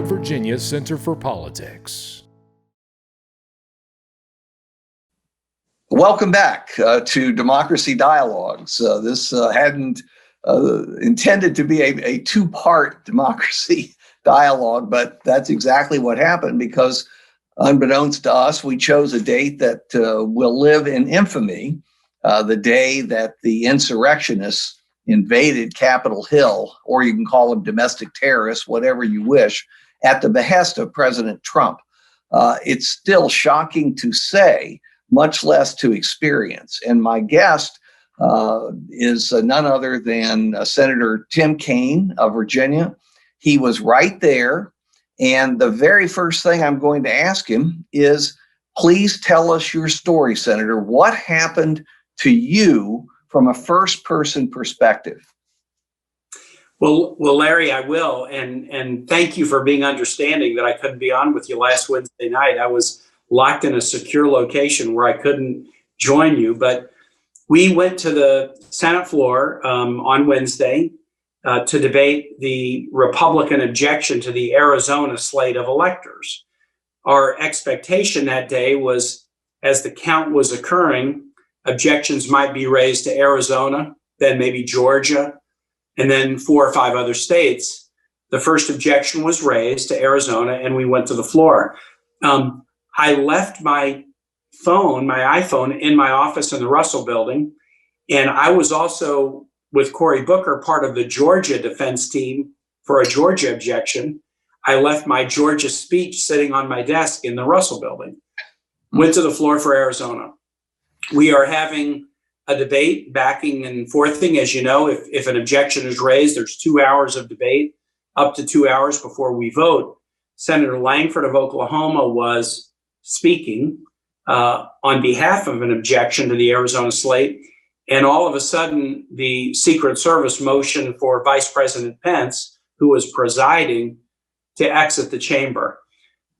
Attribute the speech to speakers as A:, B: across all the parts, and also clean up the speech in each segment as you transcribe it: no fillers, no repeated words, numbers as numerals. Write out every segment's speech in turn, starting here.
A: Virginia Center for Politics.
B: Welcome back to Democracy Dialogues. This hadn't intended to be a two-part democracy dialogue, but that's exactly what happened because unbeknownst to us, we chose a date that will live in infamy, the day that the insurrectionists invaded Capitol Hill, or you can call them domestic terrorists, whatever you wish, at the behest of President Trump. It's still shocking to say, much less to experience. And my guest is none other than Senator Tim Kaine of Virginia. He was right there. And the very first thing I'm going to ask him is, please tell us your story, Senator. What happened to you from a first-person perspective?
C: Well, Larry, I will. And thank you for being understanding that I couldn't be on with you last Wednesday night. I was locked in a secure location where I couldn't join you. But we went to the Senate floor on Wednesday to debate the Republican objection to the Arizona slate of electors. Our expectation that day was, as the count was occurring, objections might be raised to Arizona, then maybe Georgia, and then 4 or 5 other states. The first objection was raised to Arizona, and we went to the floor. I left my iPhone in my office in the Russell Building, and I was also, with Cory Booker, part of the Georgia defense team for a Georgia objection. I left my Georgia speech sitting on my desk in the Russell Building. Went to the floor for Arizona. We are having a debate, backing and forthing. As you know, if an objection is raised, there's 2 hours of debate, up to 2 hours before we vote. Senator Langford of Oklahoma was speaking on behalf of an objection to the Arizona slate. And all of a sudden, the Secret Service motioned for Vice President Pence, who was presiding, to exit the chamber.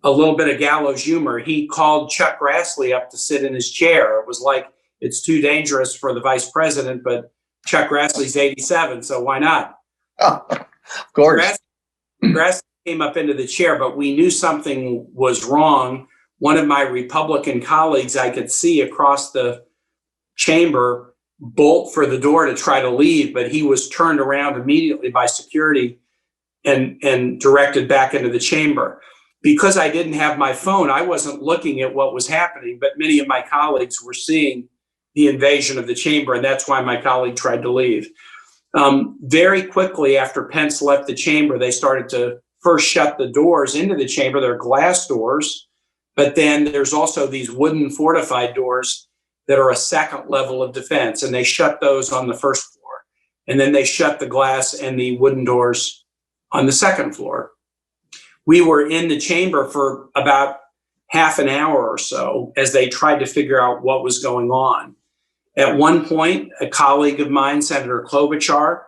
C: A little bit of gallows humor. He called Chuck Grassley up to sit in his chair. It was like, it's too dangerous for the vice president, but Chuck Grassley's 87, so why not?
B: Oh, of course.
C: Grassley came up into the chair, but we knew something was wrong. One of my Republican colleagues, I could see across the chamber, bolt for the door to try to leave, but he was turned around immediately by security and directed back into the chamber. Because I didn't have my phone, I wasn't looking at what was happening, but many of my colleagues were seeing the invasion of the chamber, and that's why my colleague tried to leave. Very quickly after Pence left the chamber, they started to first shut the doors into the chamber. They're glass doors, but then there's also these wooden fortified doors that are a second level of defense, and they shut those on the first floor. And then they shut the glass and the wooden doors on the second floor. We were in the chamber for about half an hour or so as they tried to figure out what was going on. At one point, a colleague of mine, Senator Klobuchar,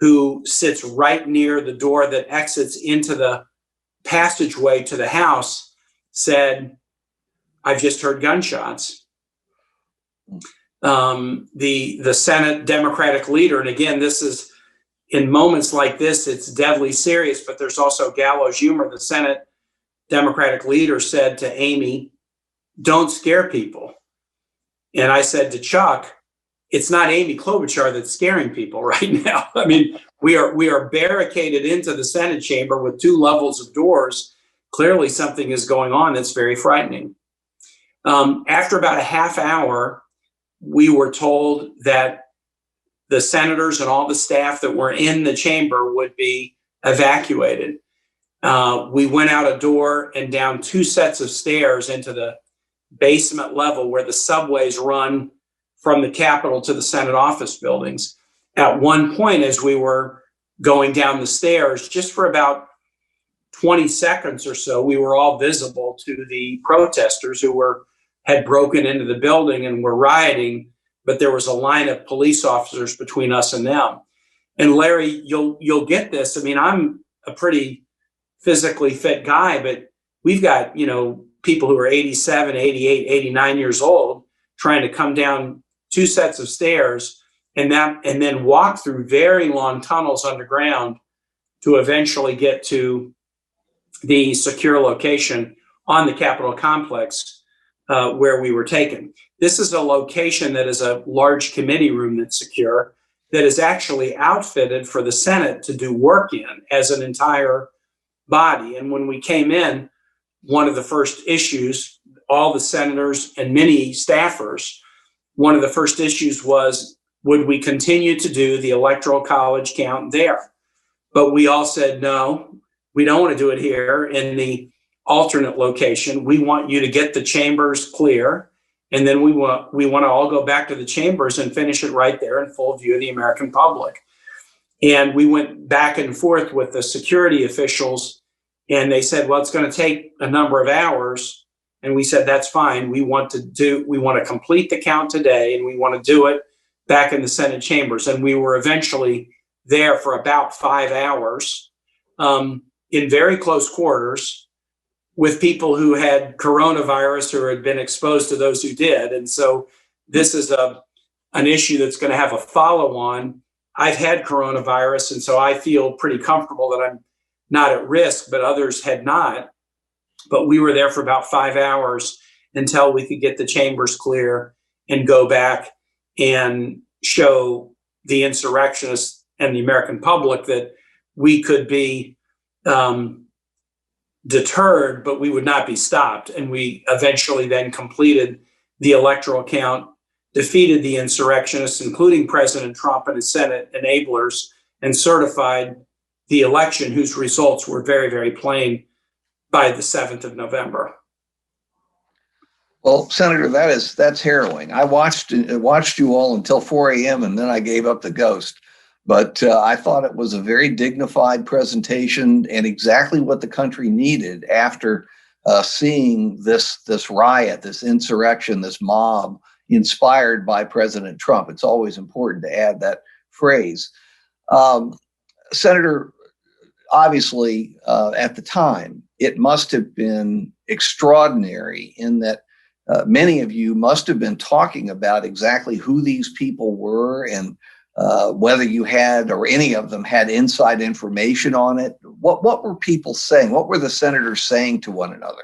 C: who sits right near the door that exits into the passageway to the House, said, "I've just heard gunshots." The Senate Democratic leader, and again, this is, in moments like this, it's deadly serious, but there's also gallows humor. The Senate Democratic leader said to Amy, "Don't scare people." And I said to Chuck, "It's not Amy Klobuchar that's scaring people right now." I mean, we are barricaded into the Senate chamber with 2 levels of doors. Clearly something is going on that's very frightening. After about a half hour, we were told that the senators and all the staff that were in the chamber would be evacuated. We went out a door and down 2 sets of stairs into the basement level where the subways run from the Capitol to the Senate office buildings. At one point, as we were going down the stairs, just for about 20 seconds or so, we were all visible to the protesters who had broken into the building and were rioting, but there was a line of police officers between us and them. And Larry, you'll get this. I mean, I'm a pretty physically fit guy, but we've got, people who are 87, 88, 89 years old trying to come down 2 sets of stairs and then walk through very long tunnels underground to eventually get to the secure location on the Capitol complex where we were taken. This is a location that is a large committee room that's secure, that is actually outfitted for the Senate to do work in as an entire body. And when we came in, one of the first issues, all the senators and many staffers, one of the first issues was, would we continue to do the Electoral College count there? But we all said, no, we don't want to do it here in the alternate location. We want you to get the chambers clear. And then we want to all go back to the chambers and finish it right there in full view of the American public. And we went back and forth with the security officials, and they said, well, it's going to take a number of hours. And we said, that's fine. We want to complete the count today, and we want to do it back in the Senate chambers. And we were eventually there for about 5 hours in very close quarters with people who had coronavirus or had been exposed to those who did. And so this is an issue that's going to have a follow-on. I've had coronavirus, and so I feel pretty comfortable that I'm not at risk, but others had not. But we were there for about 5 hours until we could get the chambers clear and go back and show the insurrectionists and the American public that we could be deterred, but we would not be stopped. And we eventually then completed the electoral count, defeated the insurrectionists, including President Trump and his Senate enablers, and certified the election, whose results were very, very plain by the 7th of November.
B: Well, Senator, that's harrowing. I watched you all until 4 a.m. and then I gave up the ghost. But I thought it was a very dignified presentation and exactly what the country needed after seeing this riot, this insurrection, this mob inspired by President Trump. It's always important to add that phrase. Senator, obviously, at the time, it must have been extraordinary in that many of you must have been talking about exactly who these people were and whether you had or any of them had inside information on it. What were people saying? What were the senators saying to one another?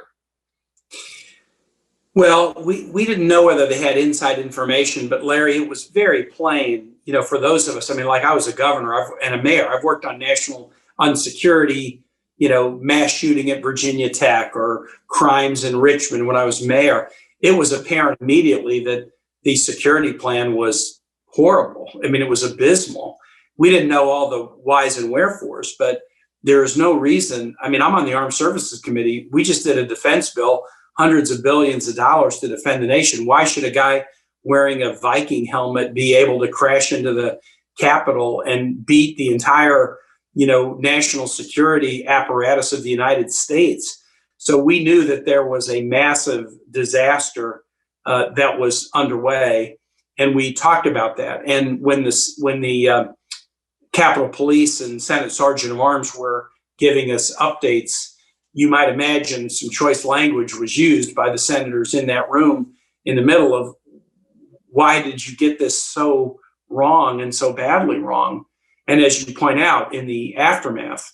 C: Well, we didn't know whether they had inside information, but Larry, it was very plain, for those of us. I mean, like I was a governor and a mayor. I've worked on security, mass shooting at Virginia Tech or crimes in Richmond when I was mayor. It was apparent immediately that the security plan was horrible. I mean, it was abysmal. We didn't know all the whys and wherefores, but there is no reason. I mean, I'm on the Armed Services Committee. We just did a defense bill, hundreds of billions of dollars to defend the nation. Why should a guy wearing a Viking helmet be able to crash into the Capitol and beat the entire, national security apparatus of the United States? So we knew that there was a massive disaster that was underway, and we talked about that. And when the Capitol Police and Senate Sergeant of Arms were giving us updates, you might imagine some choice language was used by the senators in that room in the middle of, why did you get this so wrong and so badly wrong? And as you point out, in the aftermath,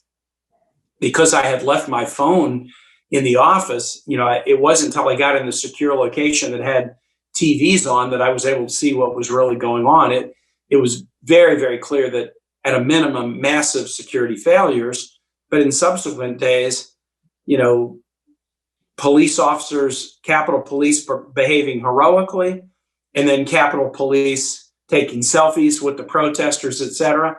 C: because I had left my phone in the office, it wasn't until I got in the secure location that had TVs on that I was able to see what was really going on. It was very, very clear that at a minimum, massive security failures, but in subsequent days, police officers, Capitol Police behaving heroically, and then Capitol Police taking selfies with the protesters, et cetera.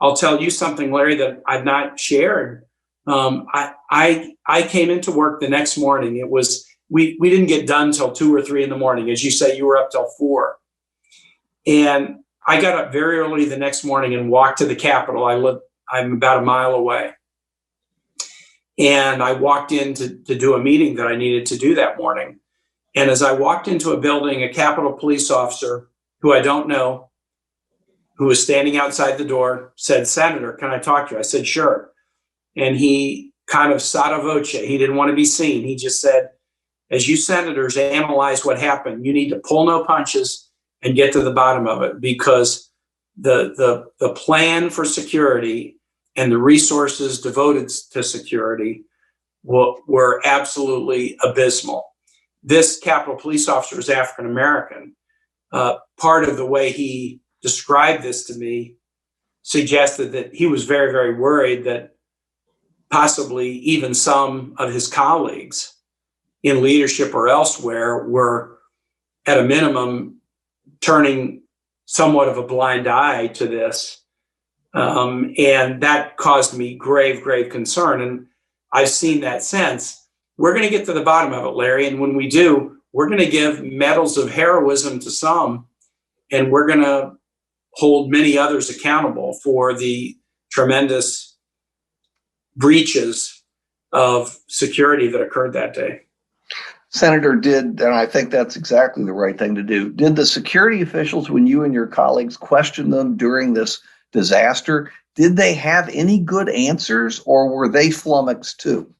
C: I'll tell you something, Larry, that I've not shared. I came into work the next morning. It was, we didn't get done till 2 or 3 in the morning. As you say, you were up till 4. And I got up very early the next morning and walked to the Capitol. I'm about a mile away. And I walked in to do a meeting that I needed to do that morning. And as I walked into a building, a Capitol Police officer, who I don't know, who was standing outside the door, said, "Senator, can I talk to you?" I said, "Sure." And he kind of sotto voce, he didn't want to be seen. He just said, "As you senators analyze what happened, you need to pull no punches and get to the bottom of it, because the plan for security and the resources devoted to security were absolutely abysmal. This Capitol Police officer is African American. Part of the way he described this to me suggested that he was very, very worried that possibly even some of his colleagues in leadership or elsewhere were, at a minimum, turning somewhat of a blind eye to this. And that caused me grave, grave concern. And I've seen that since. We're going to get to the bottom of it, Larry. And when we do, we're going to give medals of heroism to some, and we're going to hold many others accountable for the tremendous breaches of security that occurred that day.
B: Senator, and I think that's exactly the right thing to do, did the security officials, when you and your colleagues questioned them during this disaster, did they have any good answers, or were they flummoxed too?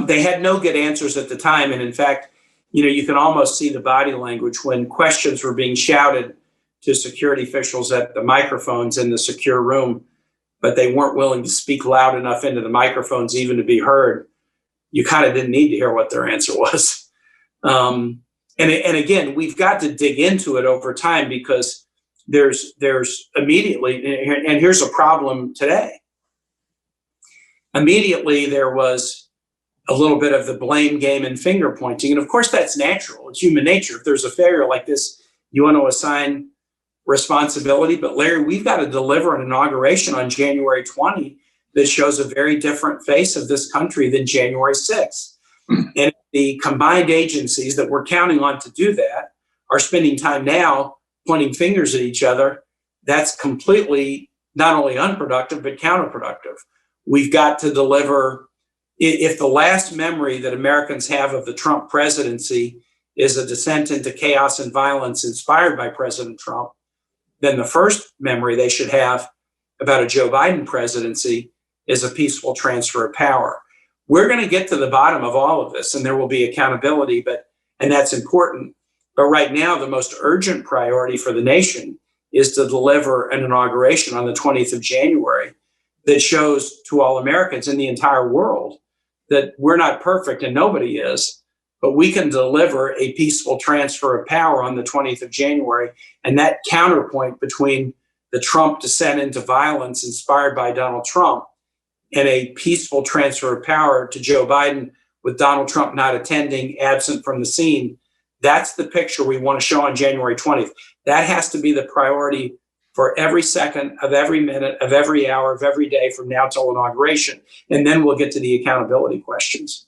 C: They had no good answers at the time. And in fact, you can almost see the body language when questions were being shouted to security officials at the microphones in the secure room, but they weren't willing to speak loud enough into the microphones even to be heard. You kind of didn't need to hear what their answer was. And again, we've got to dig into it over time, because there's immediately, and here's a problem today. Immediately there was a little bit of the blame game and finger pointing. And of course that's natural. It's human nature. If there's a failure like this, you want to assign responsibility. But Larry, we've got to deliver an inauguration on January 20 that shows a very different face of this country than January 6th. And the combined agencies that we're counting on to do that are spending time now pointing fingers at each other. That's completely not only unproductive, but counterproductive. We've got to deliver. If the last memory that Americans have of the Trump presidency is a descent into chaos and violence inspired by President Trump, then the first memory they should have about a Joe Biden presidency is a peaceful transfer of power. We're going to get to the bottom of all of this, and there will be accountability, and that's important. But right now, the most urgent priority for the nation is to deliver an inauguration on the 20th of January that shows to all Americans in the entire world that we're not perfect, and nobody is, but we can deliver a peaceful transfer of power on the 20th of January. And that counterpoint between the Trump descent into violence inspired by Donald Trump and a peaceful transfer of power to Joe Biden with Donald Trump not attending, absent from the scene, that's the picture we want to show on January 20th. That has to be the priority for every second of every minute of every hour of every day from now till inauguration. And then we'll get to the accountability questions.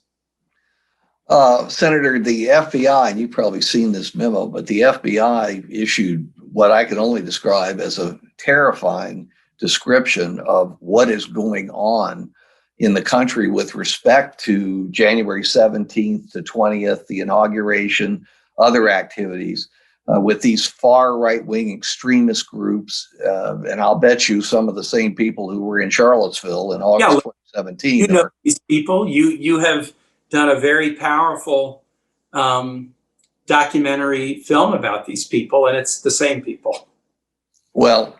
B: Senator, the FBI, and you've probably seen this memo, but the FBI issued what I can only describe as a terrifying description of what is going on in the country with respect to January 17th to 20th, the inauguration, other activities with these far right-wing extremist groups. And I'll bet you some of the same people who were in Charlottesville in August 2017.
C: You know these people. You have done a very powerful documentary film about these people, and it's the same people.
B: Well,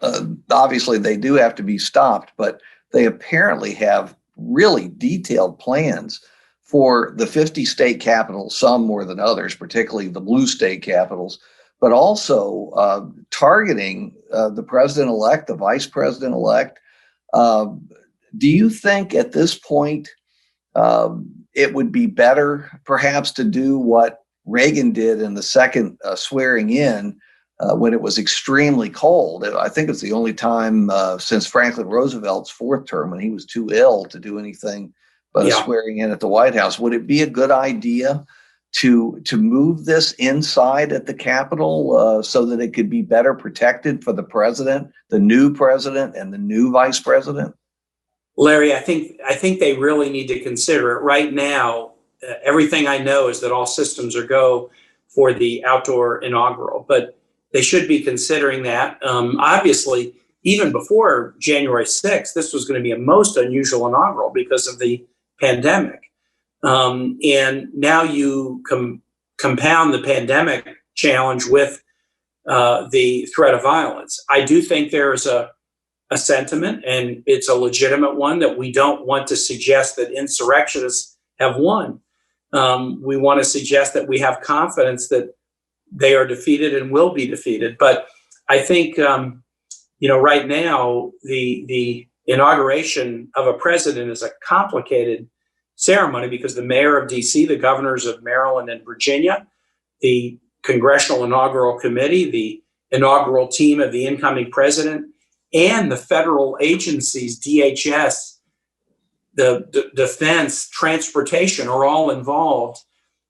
B: obviously they do have to be stopped, but they apparently have really detailed plans for the 50 state capitals, some more than others, particularly the blue state capitals, but also targeting the president-elect, the vice president-elect. Do you think at this point it would be better perhaps to do what Reagan did in the second swearing in when it was extremely cold? I think it's the only time since Franklin Roosevelt's fourth term when he was too ill to do anything but a swearing in at the White House. Would it be a good idea to move this inside at the Capitol so that it could be better protected for the president, the new president, and the new vice president?
C: Larry, I think they really need to consider it. Right now, everything I know is that all systems are go for the outdoor inaugural, but they should be considering that. Obviously, even before January 6th, this was going to be a most unusual inaugural because of the pandemic. And now you compound the pandemic challenge with the threat of violence. I do think there is a a sentiment, and it's a legitimate one, that we don't want to suggest that insurrectionists have won. We want to suggest that we have confidence that they are defeated and will be defeated. But I think, right now, the inauguration of a president is a complicated ceremony because the mayor of D.C., the governors of Maryland and Virginia, the Congressional Inaugural Committee, the inaugural team of the incoming president, and the federal agencies, DHS, the defense, transportation, are all involved.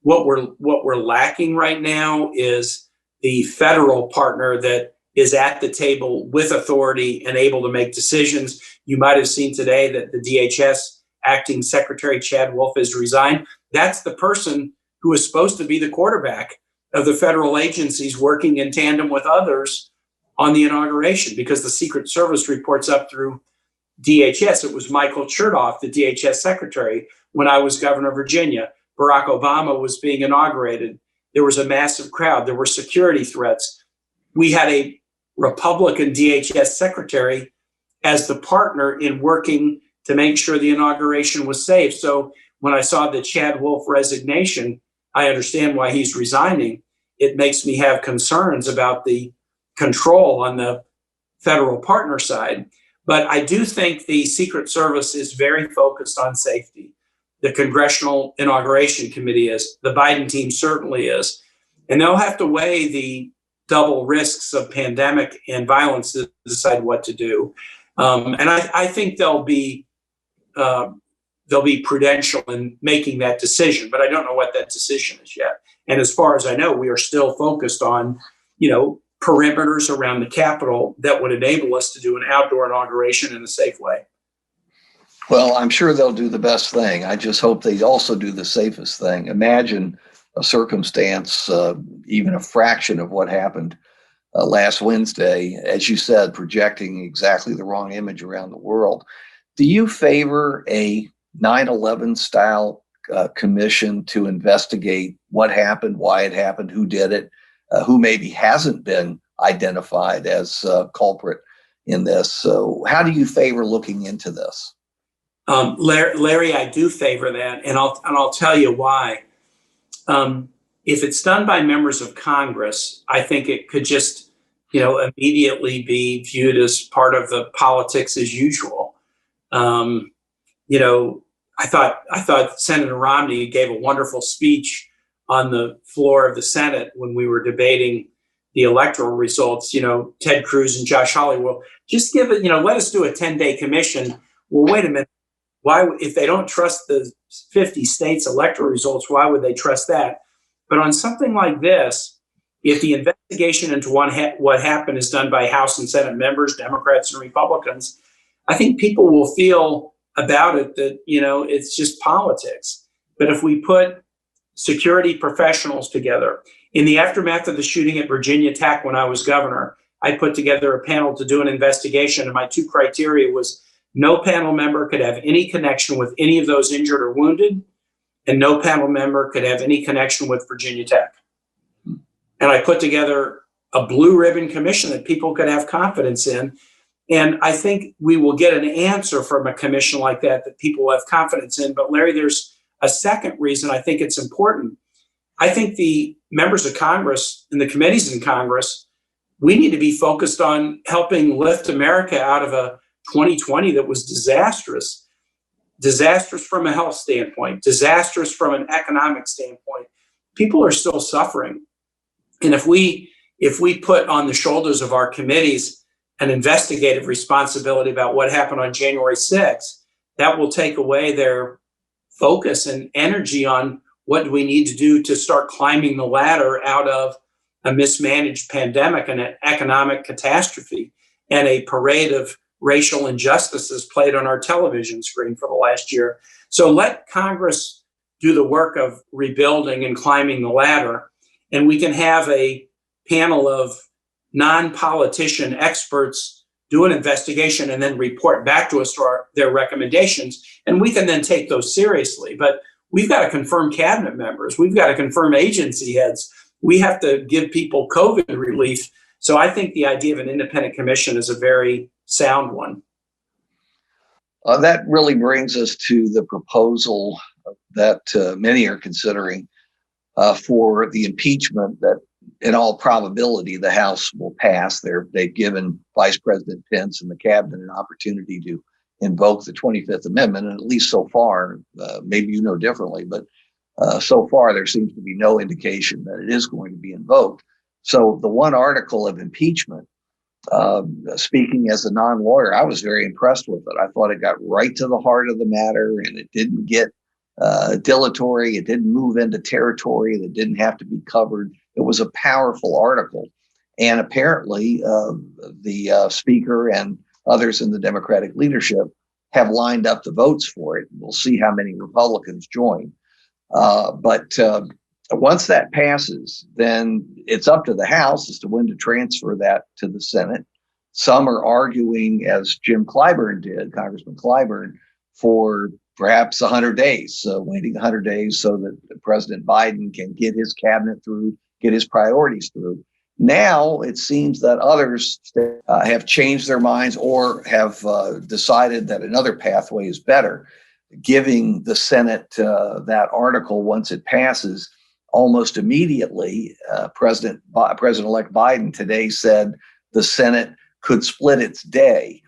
C: What we're lacking right now is the federal partner that is at the table with authority and able to make decisions. You might have seen today that the DHS acting Secretary Chad Wolf has resigned. That's the person who is supposed to be the quarterback of the federal agencies, working in tandem with others on the inauguration, because the Secret Service reports up through DHS. It was Michael Chertoff, the DHS secretary, when I was governor of Virginia. Barack Obama was being inaugurated. There was a massive crowd. There were security threats. We had a Republican DHS secretary as the partner in working to make sure the inauguration was safe. So when I saw the Chad Wolf resignation, I understand why he's resigning. It makes me have concerns about the control on the federal partner side. But I do think the Secret Service is very focused on safety. The Congressional Inauguration Committee is. The Biden team certainly is. And they'll have to weigh the double risks of pandemic and violence to decide what to do. And I think they'll be prudential in making that decision, but I don't know what that decision is yet. And as far as I know, we are still focused on, perimeters around the Capitol that would enable us to do an outdoor inauguration in a safe way.
B: Well, I'm sure they'll do the best thing. I just hope they also do the safest thing. Imagine a circumstance, even a fraction of what happened last Wednesday, as you said, projecting exactly the wrong image around the world. Do you favor a 9/11 style commission to investigate what happened, why it happened, who did it, who maybe hasn't been identified as culprit in this? So how do you favor looking into this?
C: Larry, I do favor that, and I'll tell you why. If it's done by members of Congress, I think it could just, immediately be viewed as part of the politics as usual. I thought Senator Romney gave a wonderful speech on the floor of the Senate when we were debating the electoral results. Ted Cruz and Josh Hawley, well, just give it, let us do a 10-day commission. Well, wait a minute. Why, if they don't trust the 50 states' electoral results, why would they trust that? But on something like this, if the investigation into what happened is done by House and Senate members, Democrats and Republicans, I think people will feel about it that, it's just politics. But if we put security professionals together, in the aftermath of the shooting at Virginia Tech when I was governor, I put together a panel to do an investigation, and my two criteria was no panel member could have any connection with any of those injured or wounded, and no panel member could have any connection with Virginia Tech. And I put together a blue ribbon commission that people could have confidence in. And I think we will get an answer from a commission like that people will have confidence in. But Larry, there's a second reason I think it's important. I think the members of Congress and the committees in Congress, we need to be focused on helping lift America out of a 2020 that was disastrous from a health standpoint, disastrous from an economic standpoint. People are still suffering. And if we put on the shoulders of our committees an investigative responsibility about what happened on January 6th, that will take away their focus and energy on what do we need to do to start climbing the ladder out of a mismanaged pandemic and an economic catastrophe and a parade of racial injustices played on our television screen for the last year. So let Congress do the work of rebuilding and climbing the ladder, and we can have a panel of non-politician experts do an investigation and then report back to us for their recommendations, and we can then take those seriously. But we've got to confirm cabinet members. We've got to confirm agency heads. We have to give people COVID relief. So I think the idea of an independent commission is a very sound one.
B: That really brings us to the proposal that many are considering for the impeachment that, in all probability, the House will pass. They've given Vice President Pence and the cabinet an opportunity to invoke the 25th Amendment, and at least so far, maybe you know differently, but so far there seems to be no indication that it is going to be invoked. So the one article of impeachment, speaking as a non-lawyer, I was very impressed with it. I thought it got right to the heart of the matter, and it didn't get dilatory. It didn't move into territory that didn't have to be covered. It was a powerful article. And apparently the speaker and others in the Democratic leadership have lined up the votes for it. We'll see how many Republicans join. But once that passes, then it's up to the House as to when to transfer that to the Senate. Some are arguing, as Jim Clyburn did, Congressman Clyburn, for perhaps 100 days, waiting 100 days so that President Biden can get his cabinet through, get his priorities through. Now it seems that others have changed their minds or have decided that another pathway is better, giving the Senate that article once it passes almost immediately. President-elect Biden today said the Senate could split its day.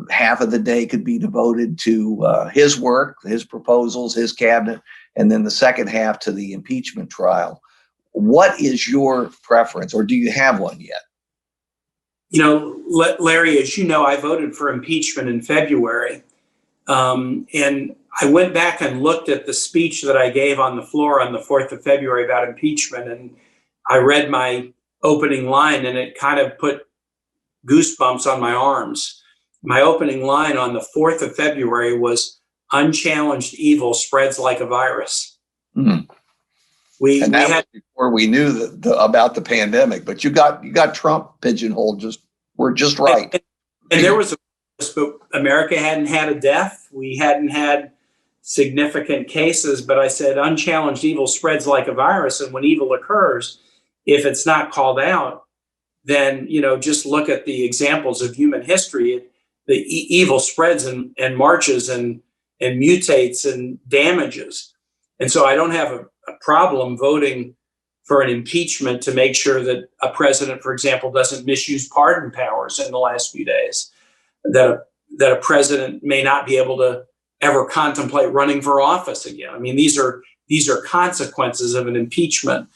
B: Half of the day could be devoted to his work, his proposals, his cabinet, and then the second half to the impeachment trial. What is your preference, or do you have one yet?
C: You know, Larry, as you know, I voted for impeachment in February. And I went back and looked at the speech that I gave on the floor on the 4th of February about impeachment. And I read my opening line, and it kind of put goosebumps on my arms. My opening line on the 4th of February was, "Unchallenged evil spreads like a virus."
B: Mm-hmm. We had before we knew about the pandemic, but you got Trump pigeonholed. We're just right.
C: And there was America hadn't had a death. We hadn't had significant cases, but I said unchallenged evil spreads like a virus. And when evil occurs, if it's not called out, then, just look at the examples of human history. The evil spreads and marches and mutates and damages. And so I don't have a problem voting for an impeachment to make sure that a president, for example, doesn't misuse pardon powers in the last few days, that a president may not be able to ever contemplate running for office again. I mean, these are consequences of an impeachment.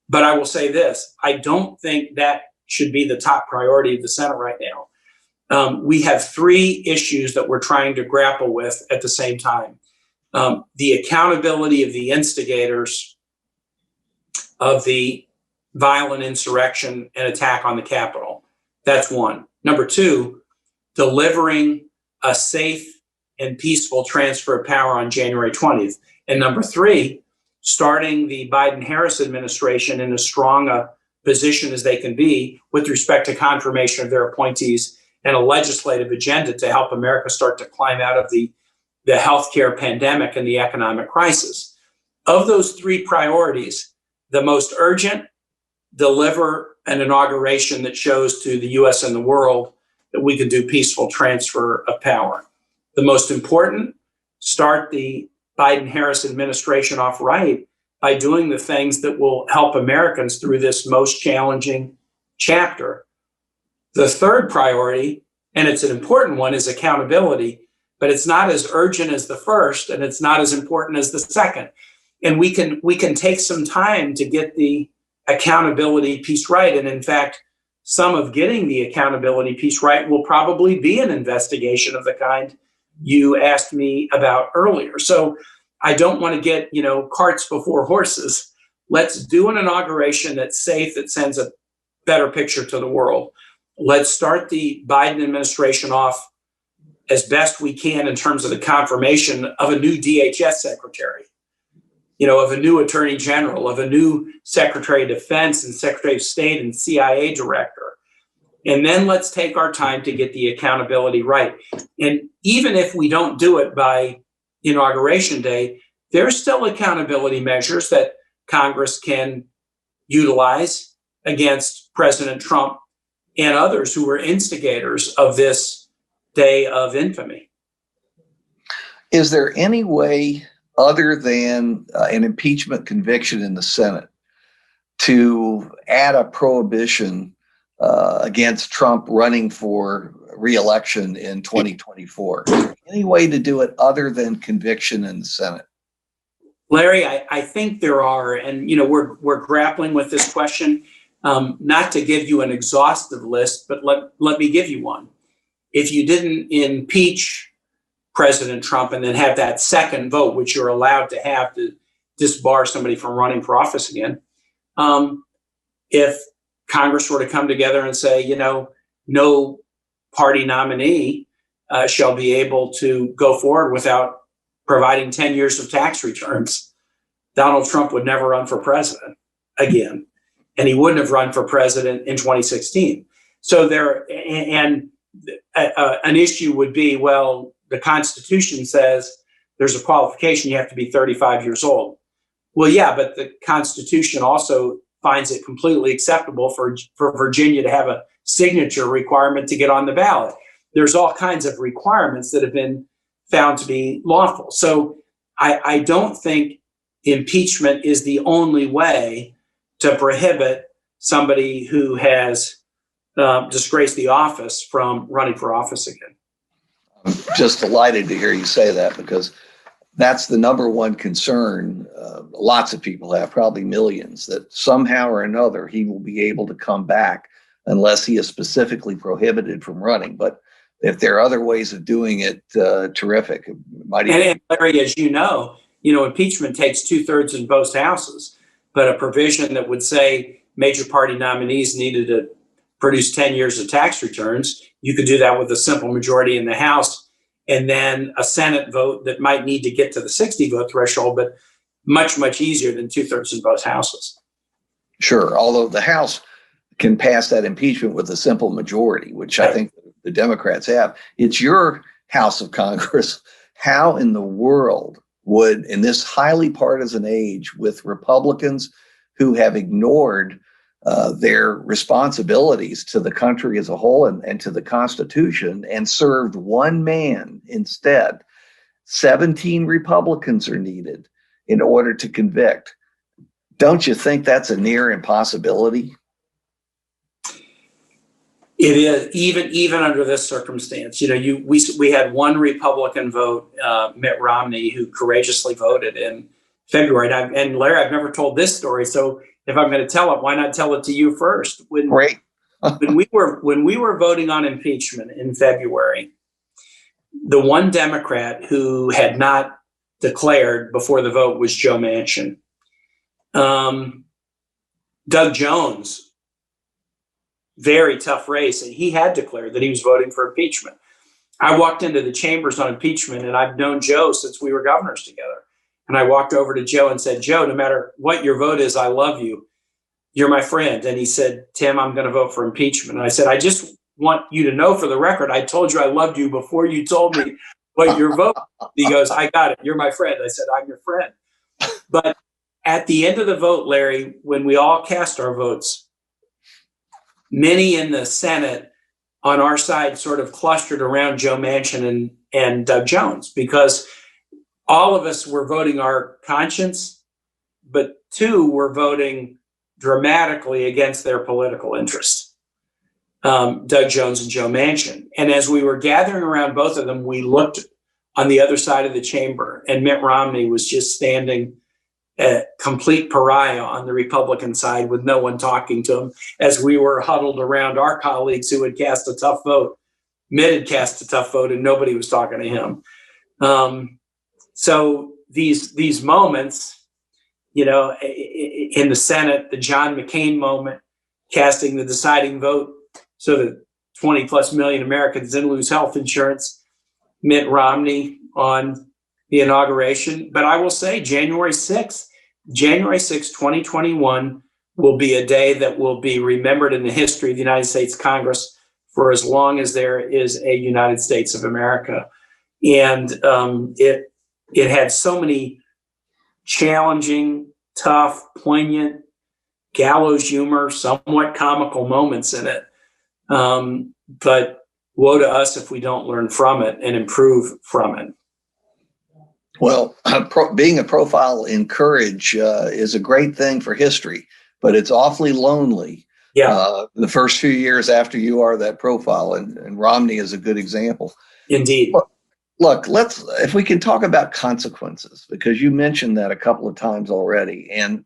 C: But I will say this, I don't think that should be the top priority of the Senate right now. We have three issues that we're trying to grapple with at the same time. The accountability of the instigators of the violent insurrection and attack on the Capitol. That's one. Number two, delivering a safe and peaceful transfer of power on January 20th. And number three, starting the Biden-Harris administration in as strong a position as they can be with respect to confirmation of their appointees and a legislative agenda to help America start to climb out of the healthcare pandemic and the economic crisis. Of those three priorities, the most urgent, deliver an inauguration that shows to the US and the world that we can do peaceful transfer of power. The most important, start the Biden-Harris administration off right by doing the things that will help Americans through this most challenging chapter. The third priority, and it's an important one, is accountability, but it's not as urgent as the first, and it's not as important as the second. And we can take some time to get the accountability piece right. And in fact, some of getting the accountability piece right will probably be an investigation of the kind you asked me about earlier. So I don't want to get, carts before horses. Let's do an inauguration that's safe, that sends a better picture to the world. Let's start the Biden administration off as best we can in terms of the confirmation of a new DHS secretary, of a new attorney general, of a new secretary of defense and secretary of state and CIA director. And then let's take our time to get the accountability right. And even if we don't do it by Inauguration Day, there's still accountability measures that Congress can utilize against President Trump and others who were instigators of this day of infamy.
B: Is there any way other than an impeachment conviction in the Senate to add a prohibition against Trump running for re-election in 2024? Any way to do it other than conviction in the Senate?
C: Larry, I think there are, and we're grappling with this question. Not to give you an exhaustive list, but let me give you one. If you didn't impeach President Trump and then have that second vote, which you're allowed to have to disbar somebody from running for office again, if Congress were to come together and say, no party nominee shall be able to go forward without providing 10 years of tax returns, Donald Trump would never run for president again. And he wouldn't have run for president in 2016. So an issue would be, well, the Constitution says there's a qualification, you have to be 35 years old. Well, yeah, but the Constitution also finds it completely acceptable for Virginia to have a signature requirement to get on the ballot. There's all kinds of requirements that have been found to be lawful. So I don't think impeachment is the only way to prohibit somebody who has disgraced the office from running for office again.
B: I'm just delighted to hear you say that, because that's the number one concern lots of people have, probably millions, that somehow or another he will be able to come back unless he is specifically prohibited from running. But if there are other ways of doing it, terrific.
C: And Larry, as you know, impeachment takes 2/3 in both houses, but a provision that would say major party nominees needed to produce 10 years of tax returns, you could do that with a simple majority in the House, and then a Senate vote that might need to get to the 60 vote threshold, but much, much easier than 2/3 in both houses.
B: Sure, although the House can pass that impeachment with a simple majority, which I think the Democrats have. It's your House of Congress. How in the world would, in this highly partisan age with Republicans who have ignored their responsibilities to the country as a whole and to the Constitution and served one man instead, 17 Republicans are needed in order to convict. Don't you think that's a near impossibility?
C: It is, even under this circumstance. We had one Republican vote, Mitt Romney, who courageously voted in February. And Larry, I've never told this story, so if I'm going to tell it, why not tell it to you first?
B: Great.
C: when we were voting on impeachment in February, the one Democrat who had not declared before the vote was Joe Manchin. Doug Jones, very tough race, and he had declared that he was voting for impeachment. I walked into the chambers on impeachment, and I've known Joe since we were governors together. And I walked over to Joe and said, Joe, no matter what your vote is, I love you. You're my friend. And he said, Tim, I'm going to vote for impeachment. And I said, I just want you to know for the record, I told you I loved you before you told me what your vote. He goes, I got it. You're my friend. I said, I'm your friend. But at the end of the vote, Larry, when we all cast our votes, many in the Senate on our side sort of clustered around Joe Manchin and Doug Jones, because all of us were voting our conscience, but two were voting dramatically against their political interests, Doug Jones and Joe Manchin. And as we were gathering around both of them, we looked on the other side of the chamber, and Mitt Romney was just standing a complete pariah on the Republican side with no one talking to him, as we were huddled around our colleagues who had cast a tough vote. Mitt had cast a tough vote and nobody was talking to him. So these moments, in the Senate, the John McCain moment, casting the deciding vote so that 20 plus million Americans didn't lose health insurance, Mitt Romney on the inauguration. But I will say January 6th, 2021 will be a day that will be remembered in the history of the United States Congress for as long as there is a United States of America. And it had so many challenging, tough, poignant, gallows humor, somewhat comical moments in it But woe to us if we don't learn from it and improve from it.
B: Well, being a profile in courage is a great thing for history, but it's awfully lonely.
C: Yeah,
B: The first few years after you are that profile, and Romney is a good example.
C: indeed.
B: Look, if we can talk about consequences, because you mentioned that a couple of times already. And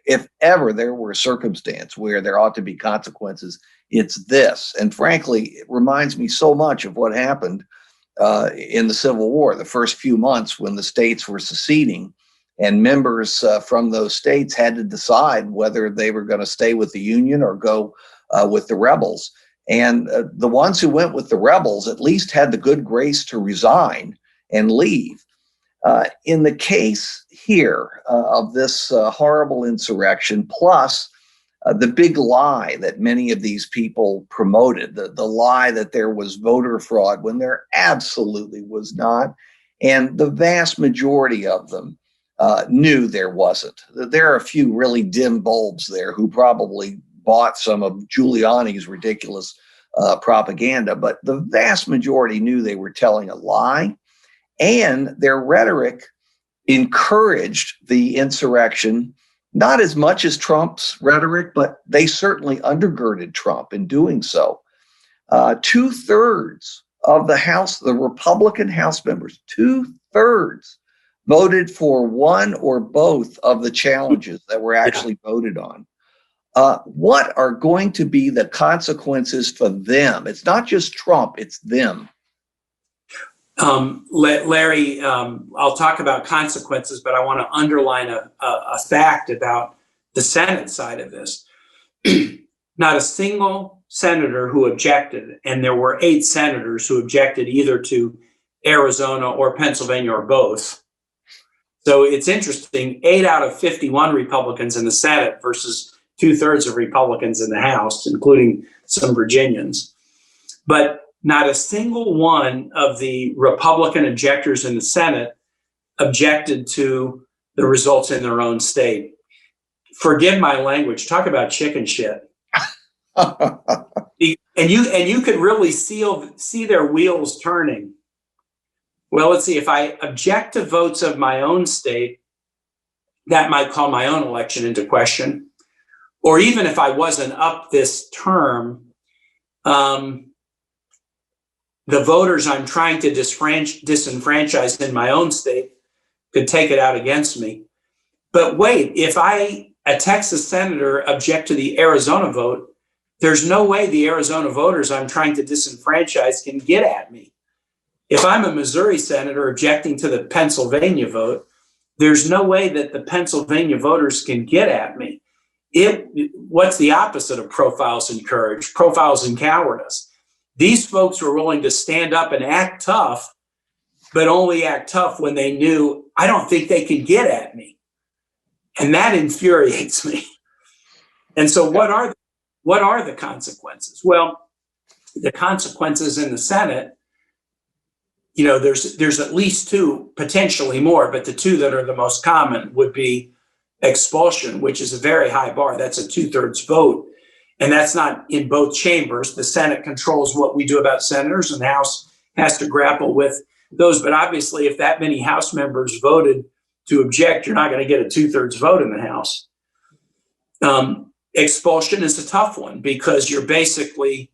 B: if ever there were a circumstance where there ought to be consequences, it's this. And frankly, it reminds me so much of what happened in the Civil War, the first few months when the states were seceding, and members from those states had to decide whether they were going to stay with the Union or go with the rebels. And the ones who went with the rebels at least had the good grace to resign and leave. In the case here of this horrible insurrection, plus the big lie that many of these people promoted, the lie that there was voter fraud when there absolutely was not, and the vast majority of them knew there wasn't. There are a few really dim bulbs there who probably bought some of Giuliani's ridiculous propaganda, but the vast majority knew they were telling a lie, and their rhetoric encouraged the insurrection, not as much as Trump's rhetoric, but they certainly undergirded Trump in doing so. 2/3 of the House, the Republican House members, 2/3 voted for one or both of the challenges that were actually voted on. What are going to be the consequences for them? It's not just Trump, it's them.
C: Larry, I'll talk about consequences, but I want to underline a fact about the Senate side of this. Not a single senator who objected, and there were 8 senators who objected either to Arizona or Pennsylvania or both. So it's interesting, 8 out of 51 Republicans in the Senate versus 2/3 of Republicans in the House, including some Virginians. But not a single one of the Republican objectors in the Senate objected to the results in their own state. Forgive my language. Talk about chicken shit. And you could really see their wheels turning. Well, let's see. If I object to votes of my own state, that might call my own election into question. Or even if I wasn't up this term, the voters I'm trying to disenfranchise in my own state could take it out against me. But wait, if a Texas senator, object to the Arizona vote, there's no way the Arizona voters I'm trying to disenfranchise can get at me. If I'm a Missouri senator objecting to the Pennsylvania vote, there's no way that the Pennsylvania voters can get at me. What's the opposite of profiles in courage? Profiles in cowardice. These folks were willing to stand up and act tough, but only act tough when they knew, I don't think they can get at me. And that infuriates me. And so what are the consequences? Well, the consequences in the Senate, there's at least 2, potentially more, but the 2 that are the most common would be expulsion, which is a very high bar. That's a 2/3 vote. And that's not in both chambers. The Senate controls what we do about senators, and the House has to grapple with those. But obviously, if that many House members voted to object, you're not going to get a 2/3 vote in the House. Expulsion is a tough one because you're basically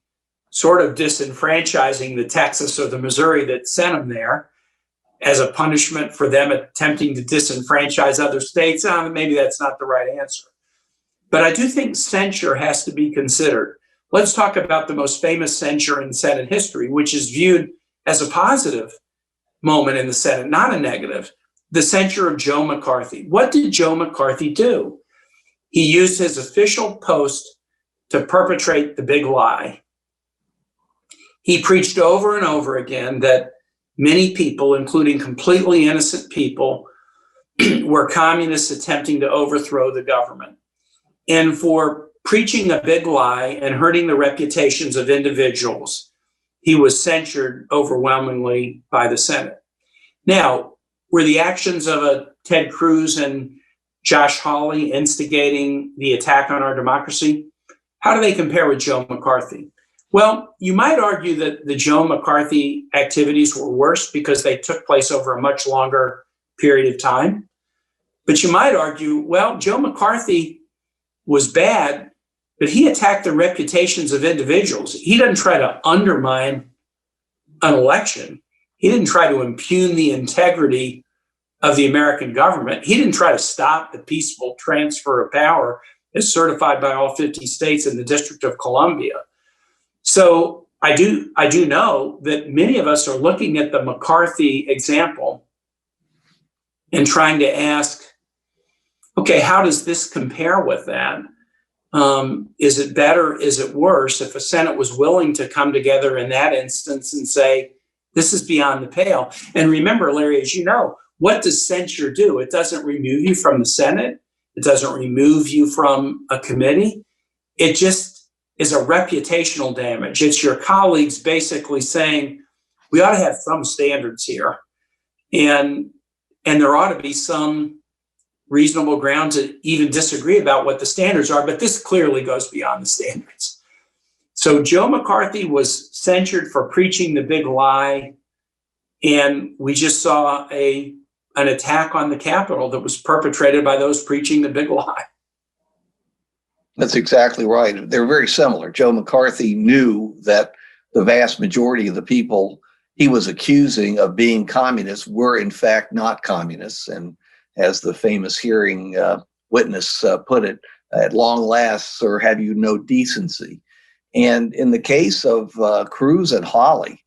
C: sort of disenfranchising the Texas or the Missouri that sent them there as a punishment for them attempting to disenfranchise other states. Maybe that's not the right answer. But I do think censure has to be considered. Let's talk about the most famous censure in Senate history, which is viewed as a positive moment in the Senate, not a negative. The censure of Joe McCarthy. What did Joe McCarthy do? He used his official post to perpetrate the big lie. He preached over and over again that many people, including completely innocent people, were communists attempting to overthrow the government. And for preaching a big lie and hurting the reputations of individuals, he was censured overwhelmingly by the Senate. Now, were the actions of Ted Cruz and Josh Hawley instigating the attack on our democracy? How do they compare with Joe McCarthy? Well, you might argue that the Joe McCarthy activities were worse because they took place over a much longer period of time. But you might argue, well, Joe McCarthy was bad, but he attacked the reputations of individuals. He didn't try to undermine an election. He didn't try to impugn the integrity of the American government. He didn't try to stop the peaceful transfer of power as certified by all 50 states in the District of Columbia. So I do know that many of us are looking at the McCarthy example and trying to ask, okay, how does this compare with that? Is it better? Is it worse? If a Senate was willing to come together in that instance and say, this is beyond the pale. And remember, Larry, as you know, what does censure do? It doesn't remove you from the Senate. It doesn't remove you from a committee. It just is a reputational damage. It's your colleagues basically saying, we ought to have some standards here. And there ought to be some reasonable ground to even disagree about what the standards are, but this clearly goes beyond the standards. So Joe McCarthy was censured for preaching the big lie, and we just saw an attack on the Capitol that was perpetrated by those preaching the big lie.
B: That's exactly right. They're very similar. Joe McCarthy knew that the vast majority of the people he was accusing of being communists were in fact not communists. And as the famous hearing witness put it, at long last, sir, have you no decency? And in the case of Cruz and Hawley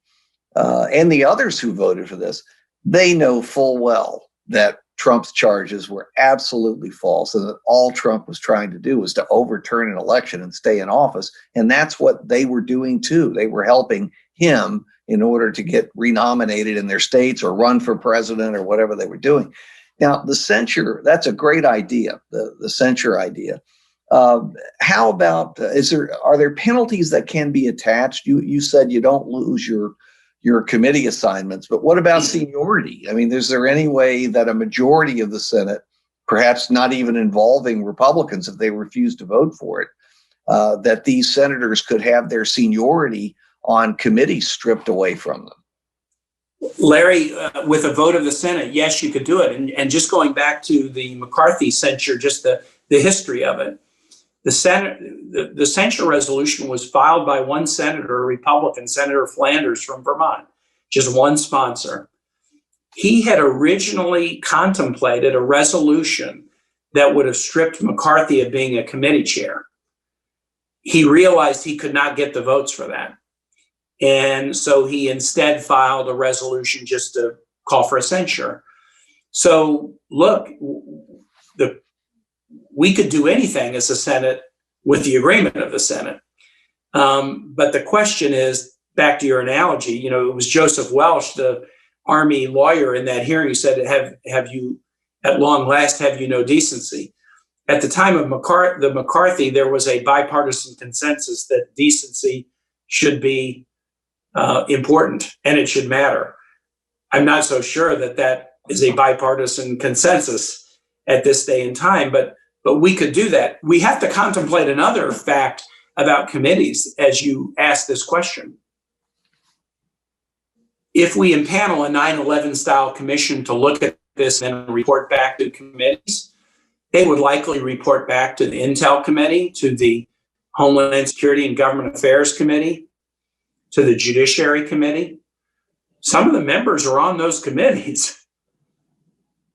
B: and the others who voted for this, they know full well that Trump's charges were absolutely false and that all Trump was trying to do was to overturn an election and stay in office. And that's what they were doing too. They were helping him in order to get renominated in their states or run for president or whatever they were doing. Now, the censure, that's a great idea, the censure idea. How about, are there penalties that can be attached? You said you don't lose your committee assignments, but what about seniority? I mean, is there any way that a majority of the Senate, perhaps not even involving Republicans if they refuse to vote for it, that these senators could have their seniority on committees stripped away from them?
C: Larry, with a vote of the Senate, yes, you could do it. And just going back to the McCarthy censure, just the history of it, the censure resolution was filed by one senator, a Republican, Senator Flanders from Vermont, just one sponsor. He had originally contemplated a resolution that would have stripped McCarthy of being a committee chair. He realized he could not get the votes for that. And so he instead filed a resolution just to call for a censure. So look, we could do anything as a Senate with the agreement of the Senate. But the question is, back to your analogy, it was Joseph Welch, the Army lawyer in that hearing, who said, have you, at long last, have you no decency? At the time of McCarthy, there was a bipartisan consensus that decency should be important and it should matter. I'm not so sure that is a bipartisan consensus at this day and time, but we could do that. We have to contemplate another fact about committees as you ask this question. If we impanel a 9/11 style commission to look at this and report back to committees, they would likely report back to the Intel Committee, to the Homeland Security and Government Affairs Committee, to the Judiciary Committee. Some of the members are on those committees.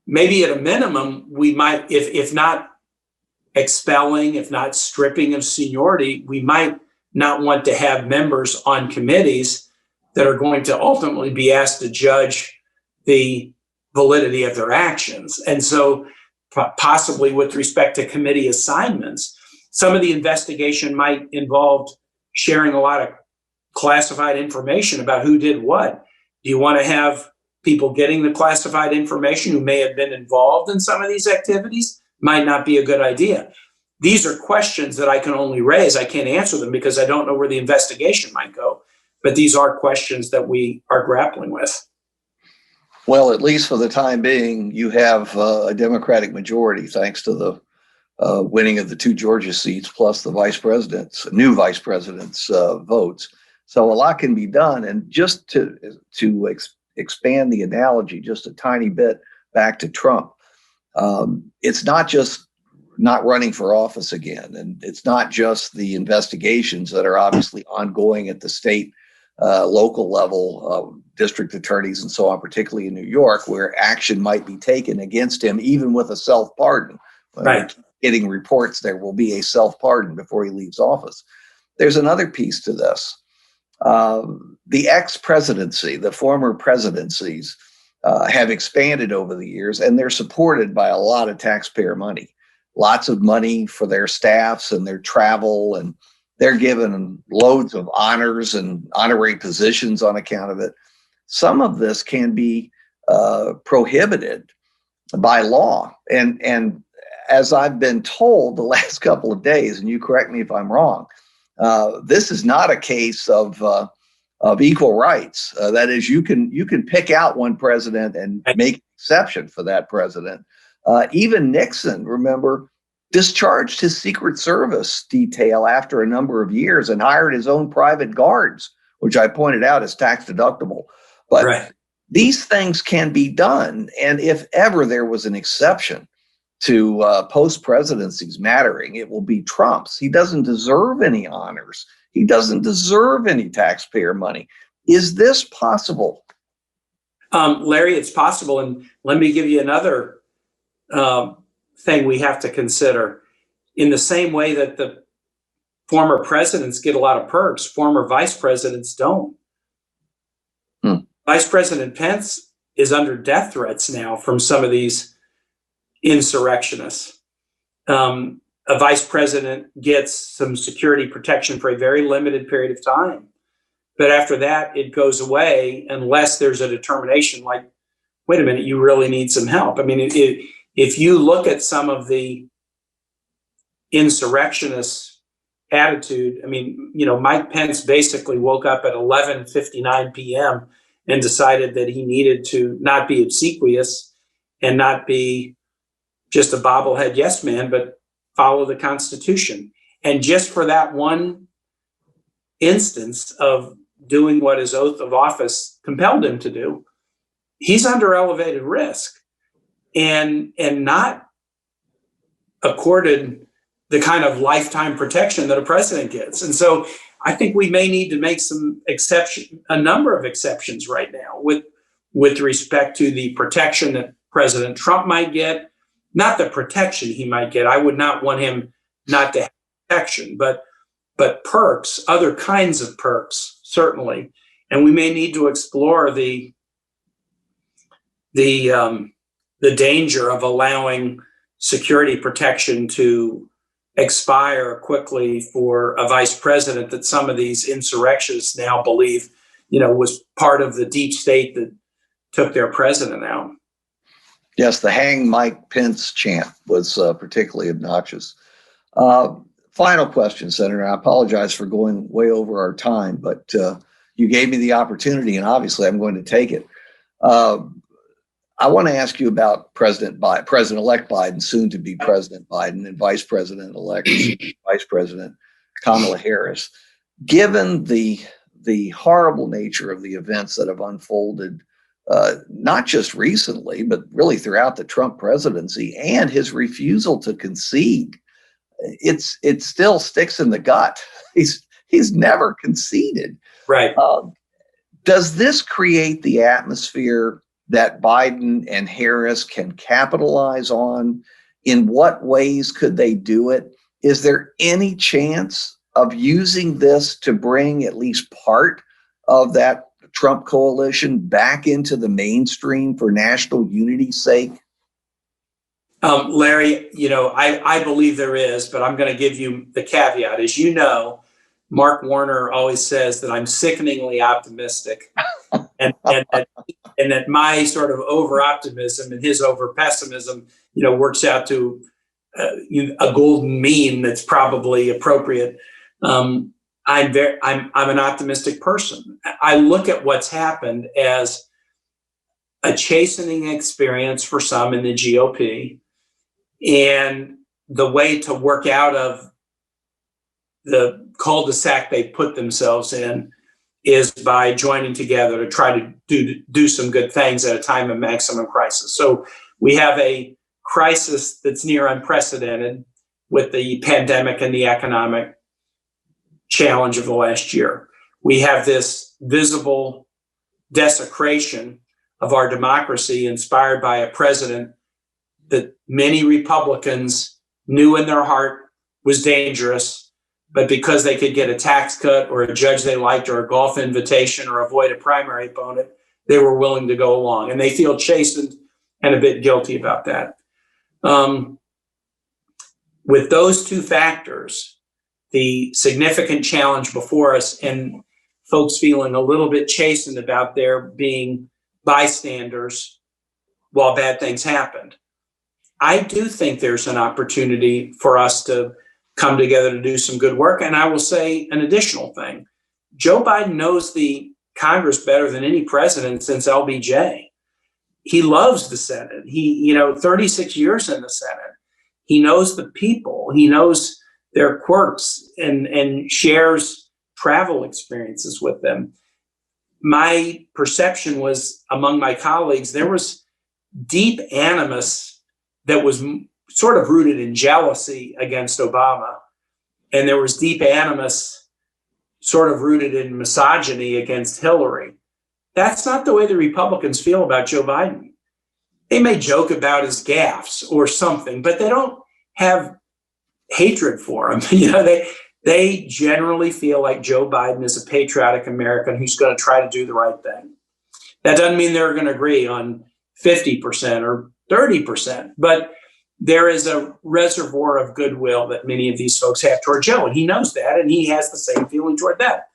C: Maybe at a minimum, we might, if not expelling, if not stripping of seniority, we might not want to have members on committees that are going to ultimately be asked to judge the validity of their actions. And so possibly with respect to committee assignments, some of the investigation might involve sharing a lot of classified information about who did what. Do you want to have people getting the classified information who may have been involved in some of these activities? Might not be a good idea. These are questions that I can only raise. I can't answer them because I don't know where the investigation might go. But these are questions that we are grappling with.
B: Well, at least for the time being, you have a Democratic majority thanks to the winning of the two Georgia seats plus the new vice president's votes. So a lot can be done. And just to expand the analogy just a tiny bit back to Trump, it's not just not running for office again, and it's not just the investigations that are obviously ongoing at the state, local level, district attorneys and so on, particularly in New York, where action might be taken against him, even with a self-pardon.
C: Right.
B: Getting reports there will be a self-pardon before he leaves office. There's another piece to this. The ex-presidency, the former presidencies, have expanded over the years, and they're supported by a lot of taxpayer money. Lots of money for their staffs and their travel, and they're given loads of honors and honorary positions on account of it. Some of this can be prohibited by law. And as I've been told the last couple of days, and you correct me if I'm wrong, this is not a case of equal rights. That is, you can pick out one president and make an exception for that president. Even Nixon, remember, discharged his Secret Service detail after a number of years and hired his own private guards, which I pointed out is tax deductible. But these things can be done. And if ever there was an exception to post-presidencies mattering, it will be Trump's. He doesn't deserve any honors. He doesn't deserve any taxpayer money. Is this possible?
C: Larry, it's possible. And let me give you another thing we have to consider. In the same way that the former presidents get a lot of perks, former vice presidents don't. Vice President Pence is under death threats now from some of these insurrectionists. A vice president gets some security protection for a very limited period of time. But after that, it goes away unless there's a determination like, wait a minute, you really need some help. I mean, if you look at some of the insurrectionists' attitude, I mean, Mike Pence basically woke up at 11:59 p.m. and decided that he needed to not be obsequious and not be just a bobblehead yes man, but follow the Constitution. And just for that one instance of doing what his oath of office compelled him to do, he's under elevated risk and not accorded the kind of lifetime protection that a president gets. And so I think we may need to make a number of exceptions right now with respect to the protection that President Trump might get, not the protection he might get. I would not want him not to have protection, but perks, other kinds of perks, certainly. And we may need to explore the danger of allowing security protection to expire quickly for a vice president that some of these insurrectionists now believe, was part of the deep state that took their president out.
B: Yes, the hang Mike Pence chant was particularly obnoxious. Final question, Senator. I apologize for going way over our time, but you gave me the opportunity, and obviously I'm going to take it. I want to ask you about President-elect Biden, soon to be President Biden, and Vice President-elect Vice President Kamala Harris. Given the horrible nature of the events that have unfolded, not just recently, but really throughout the Trump presidency, and his refusal to concede, it still sticks in the gut. He's never conceded.
C: Right.
B: Does this create the atmosphere that Biden and Harris can capitalize on? In what ways could they do it? Is there any chance of using this to bring at least part of that Trump coalition back into the mainstream for national unity's sake?
C: Larry, I believe there is, but I'm going to give you the caveat. As you know, Mark Warner always says that I'm sickeningly optimistic, and that my sort of over optimism and his over pessimism, works out to a golden mean that's probably appropriate. I'm an optimistic person. I look at what's happened as a chastening experience for some in the GOP, and the way to work out of the cul-de-sac they put themselves in is by joining together to try to do some good things at a time of maximum crisis. So we have a crisis that's near unprecedented with the pandemic and the economic challenge of the last year. We have this visible desecration of our democracy inspired by a president that many Republicans knew in their heart was dangerous, but because they could get a tax cut or a judge they liked or a golf invitation or avoid a primary opponent, they were willing to go along. And they feel chastened and a bit guilty about that. With those two factors, the significant challenge before us and folks feeling a little bit chastened about their being bystanders while bad things happened, I do think there's an opportunity for us to come together to do some good work. And I will say an additional thing. Joe Biden knows the Congress better than any president since LBJ. He loves the Senate. 36 years in the Senate. He knows the people. He knows their quirks and shares travel experiences with them. My perception was among my colleagues, there was deep animus that was sort of rooted in jealousy against Obama. And there was deep animus sort of rooted in misogyny against Hillary. That's not the way the Republicans feel about Joe Biden. They may joke about his gaffes or something, but they don't have hatred for him. They generally feel like Joe Biden is a patriotic American who's going to try to do the right thing. That doesn't mean they're going to agree on 50% or 30%, but there is a reservoir of goodwill that many of these folks have toward Joe, and he knows that, and he has the same feeling toward that.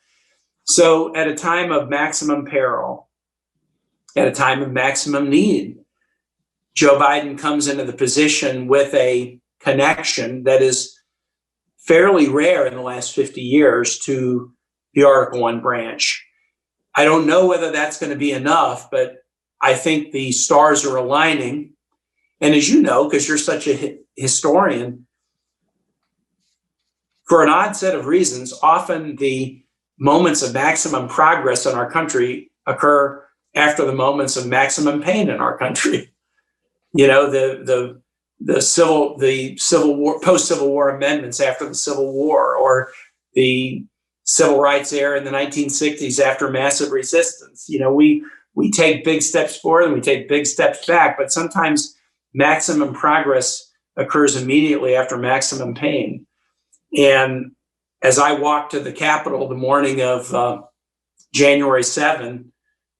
C: So at a time of maximum peril, at a time of maximum need, Joe Biden comes into the position with a connection that is fairly rare in the last 50 years to the Article I branch. I don't know whether that's going to be enough, but I think the stars are aligning. And as you know, because you're such a historian, for an odd set of reasons, often the moments of maximum progress in our country occur after the moments of maximum pain in our country. The Civil War, post-Civil War amendments after the Civil War, or the Civil Rights era in the 1960s after massive resistance. We take big steps forward and we take big steps back, but sometimes maximum progress occurs immediately after maximum pain. And as I walked to the Capitol the morning of January 7,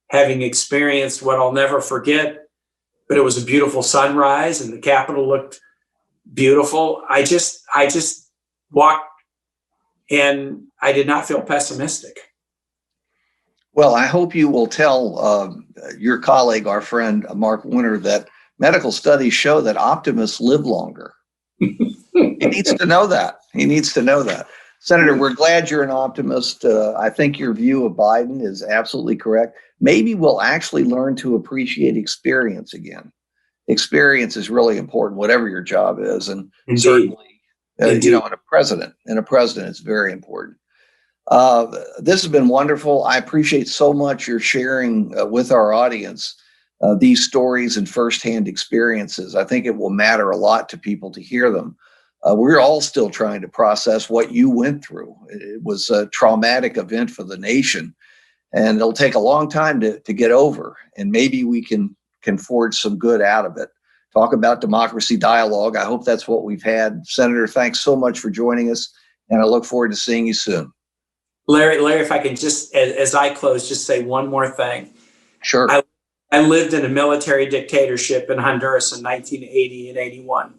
C: having experienced what I'll never forget, but it was a beautiful sunrise and the Capitol looked beautiful, I just walked and I did not feel pessimistic.
B: Well, I hope you will tell your colleague, our friend Mark Winter, that medical studies show that optimists live longer. He needs to know that. Senator, we're glad you're an optimist. I think your view of Biden is absolutely correct. Maybe we'll actually learn to appreciate experience again. Experience is really important, whatever your job is. And
C: Indeed.
B: Certainly,
C: Indeed.
B: in a president, it's very important. This has been wonderful. I appreciate so much your sharing with our audience these stories and firsthand experiences. I think it will matter a lot to people to hear them. We're all still trying to process what you went through. It was a traumatic event for the nation, and it'll take a long time to get over. And maybe we can forge some good out of it. Talk about democracy dialogue. I hope that's what we've had. Senator, thanks so much for joining us, and I look forward to seeing you soon.
C: Larry, if I can just, as I close, just say one more thing.
B: Sure.
C: I lived in a military dictatorship in Honduras in 1980 and 81.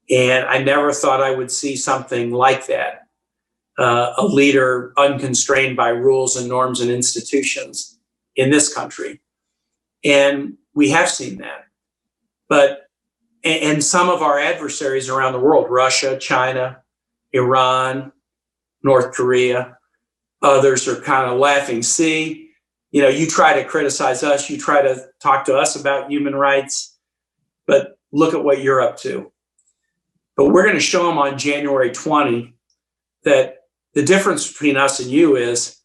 C: And I never thought I would see something like that. A leader unconstrained by rules and norms and institutions in this country. And we have seen that. And some of our adversaries around the world, Russia, China, Iran, North Korea, others are kind of laughing. See, you try to criticize us, you try to talk to us about human rights, but look at what you're up to. But we're going to show them on January 20 that the difference between us and you is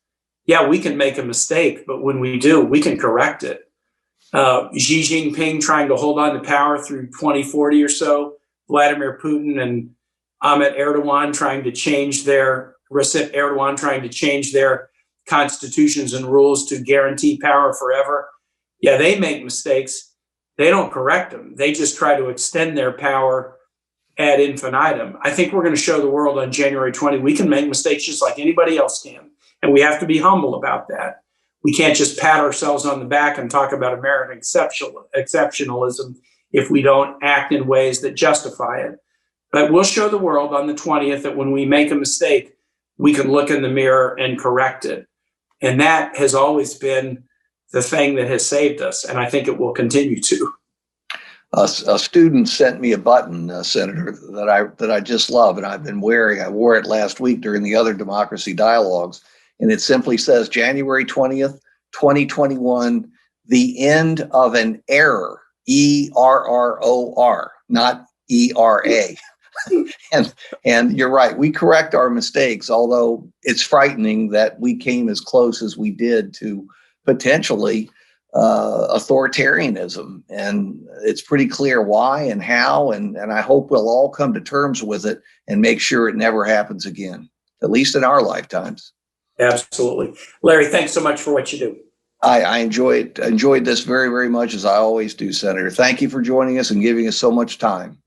C: yeah, we can make a mistake, but when we do, we can correct it. Xi Jinping trying to hold on to power through 2040 or so, Vladimir Putin and Recep Erdogan trying to change their constitutions and rules to guarantee power forever. Yeah, they make mistakes. They don't correct them. They just try to extend their power ad infinitum. I think we're going to show the world on January 20, we can make mistakes just like anybody else can. And we have to be humble about that. We can't just pat ourselves on the back and talk about American exceptionalism if we don't act in ways that justify it. But we'll show the world on the 20th that when we make a mistake, we can look in the mirror and correct it. And that has always been the thing that has saved us. And I think it will continue to.
B: A student sent me a button, Senator, that I just love, and I've been wearing. I wore it last week during the other democracy dialogues, and it simply says January 20th, 2021, the end of an error, ERROR, not ERA. And you're right, we correct our mistakes, although it's frightening that we came as close as we did to potentially authoritarianism. And it's pretty clear why and how, and I hope we'll all come to terms with it and make sure it never happens again, at least in our lifetimes.
C: Absolutely. Larry, thanks so much for what you do.
B: I enjoyed this very, very much, as I always do, Senator. Thank you for joining us and giving us so much time.